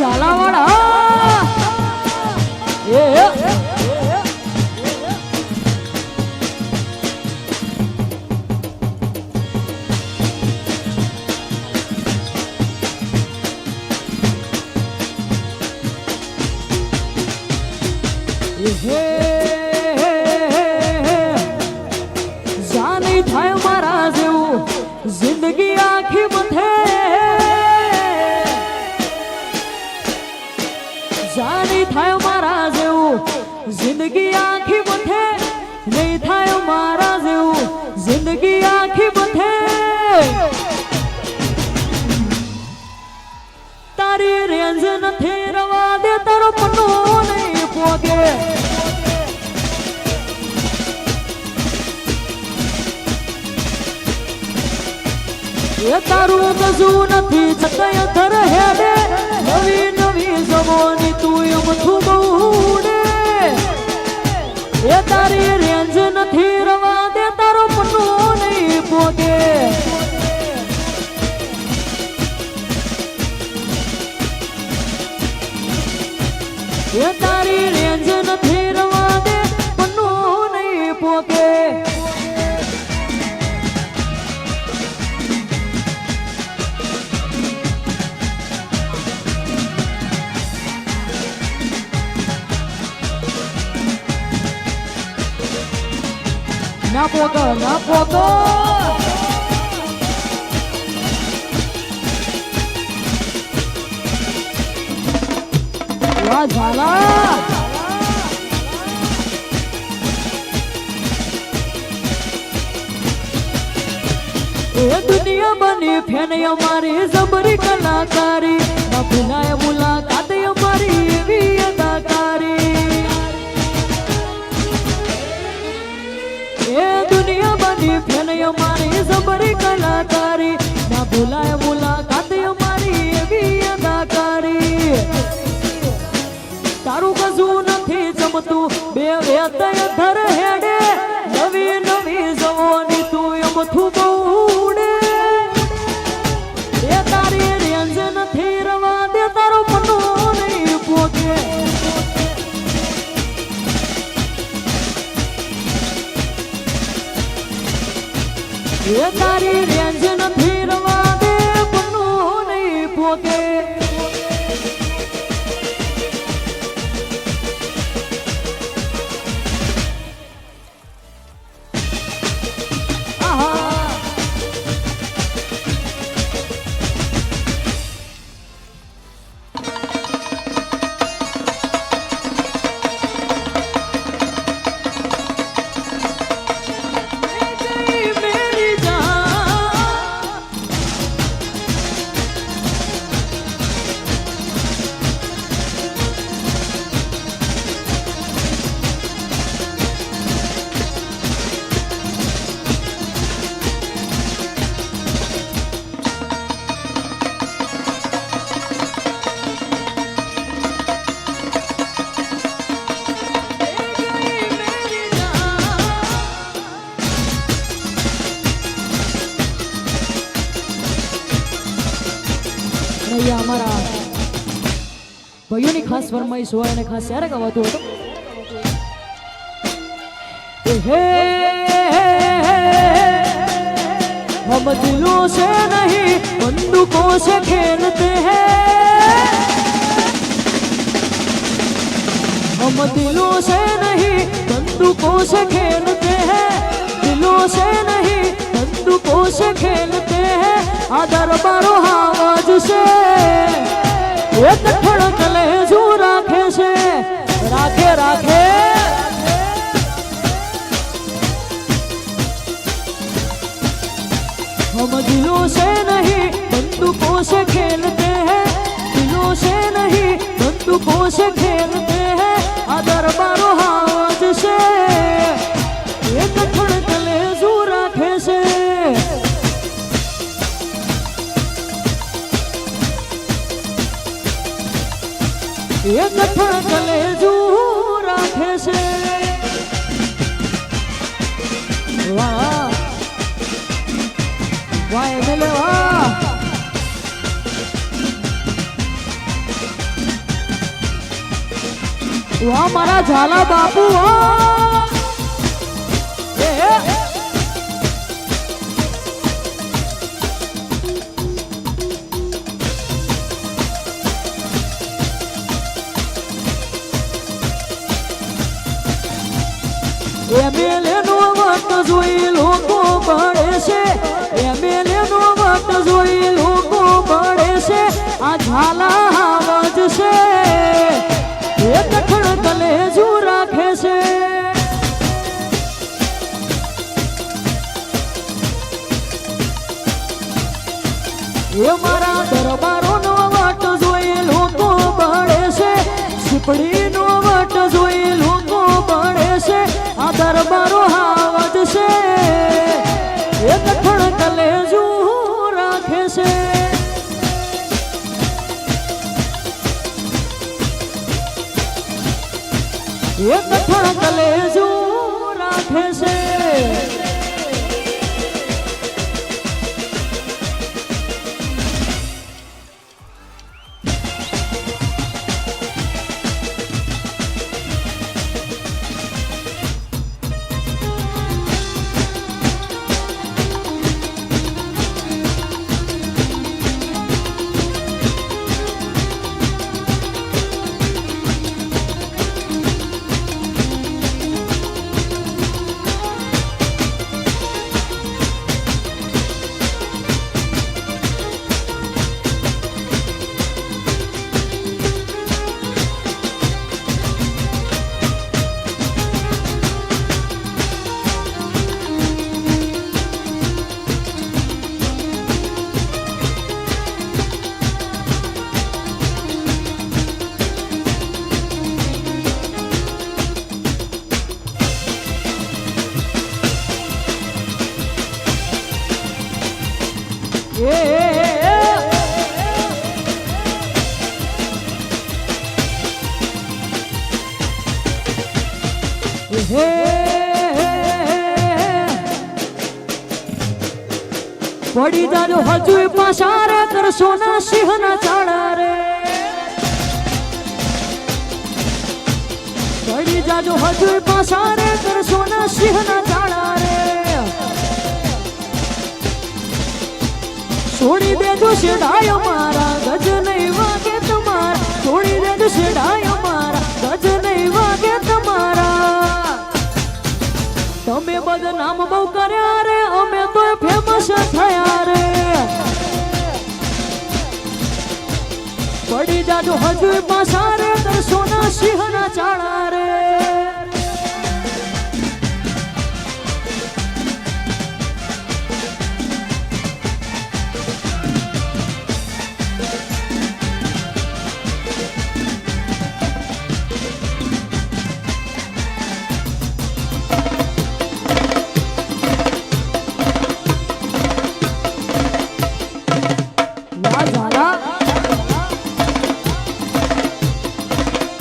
ઝાલાવાડા જાની થાય મારા જેવું જિંદગી આખી મથે જાની થાય મારા જેવું જિંદગી આખી મથે નહીં થાય મારા જેવું જિંદગી આખી મથે તારી રેન્જ નથી રવા દે તારો પન્નો નહીં પોગે એ તારું કશું નથી છતાંય ધર હેડે નવી નવી જવાની તું એમ થુબડે એ તારી રેન્જ નથી રવા દે તારો પન્નો નહીં પોગે એ તારી રેન્જ નથી રવા દે પન્નો નહીં પોગે ના પોતો ના પોતો વાહ ઝાલા એ દુનિયા બની ફેન અમારી જબરી કલાકારી ના ભૂલાય મુલાકાત અમારી એવી અદાકારી એ દુનિયા બની ફેન અમારી જબરી કલાકારી ના ભૂલાય મુલાકાત અમારી એવી અદાકારી તારું કશું નથી જમતું બે વેતય ધર હેડે નવી નવી જવાની તું એમ થુબડે એ તારી રેન્જ નથી રવા દે તારો પન્નો નહીં પોગે એ તારી રેન્જ નથી રવા દે પન્નો નહીં પોગે અમારા ભાઈઓની ખાસ ફરમાઈશ હોય અને ખાસ ત્યારે ગવાતું હતું हम दिलों से नहीं बंदूकों से खेलते हैं हम दिलों से नहीं बंदूकों से खेलते हैं दिलों से नहीं बंदूकों से खेलते हैं आदर बारो आवाज से एक धड़क लहजू राखे से राखे राखे हम दिलों से नहीं बंदूकों से खेलते हैं दिलों से नहीं बंदूकों से खेलते हैं आदर बारो आवाज से एक धड़क लहजू राखे से एक धड़क लहजू राखे से वाह वाह मिले वाह વાહ મારા ઝાલા બાપુ વાહ એમએલએ નો વટ જોઈ લોકો પડે છે એમએલએ નો વટ જોઈ લોકો પડે છે આ ઝાલા આવાજ છે એ કઠણ કલેજુ રાખે છે એ મારા દરબારો નો વટ જોઈ લોકો પડે છે સીપડી નો વટ જોઈ લોકો પડે છે આ દરબારો આવાજ છે એ કઠણ કલેજુ રાખે છે એ કઠણ કલેજુ રાખે છે પડી જાજો હજુ પાછા રે કરશો ના સિંહ ના ચાળા રે પડી જાજો હજુ પાછા રે કરશો ના સિંહ ના ચાળા રે છોડી દેજો શેડાયો મારા ગજ નહીં વાગે તમારા છોડી દેજો શેડાયો મારા ગજ નહીં વાગે તમારા તમે બદનામ બહુ કર્યા રે અમે તો ફેમસ થયા રે પડી જાજો હજુ પાછા રે કરશો ના સિંહ ના ચાળા રે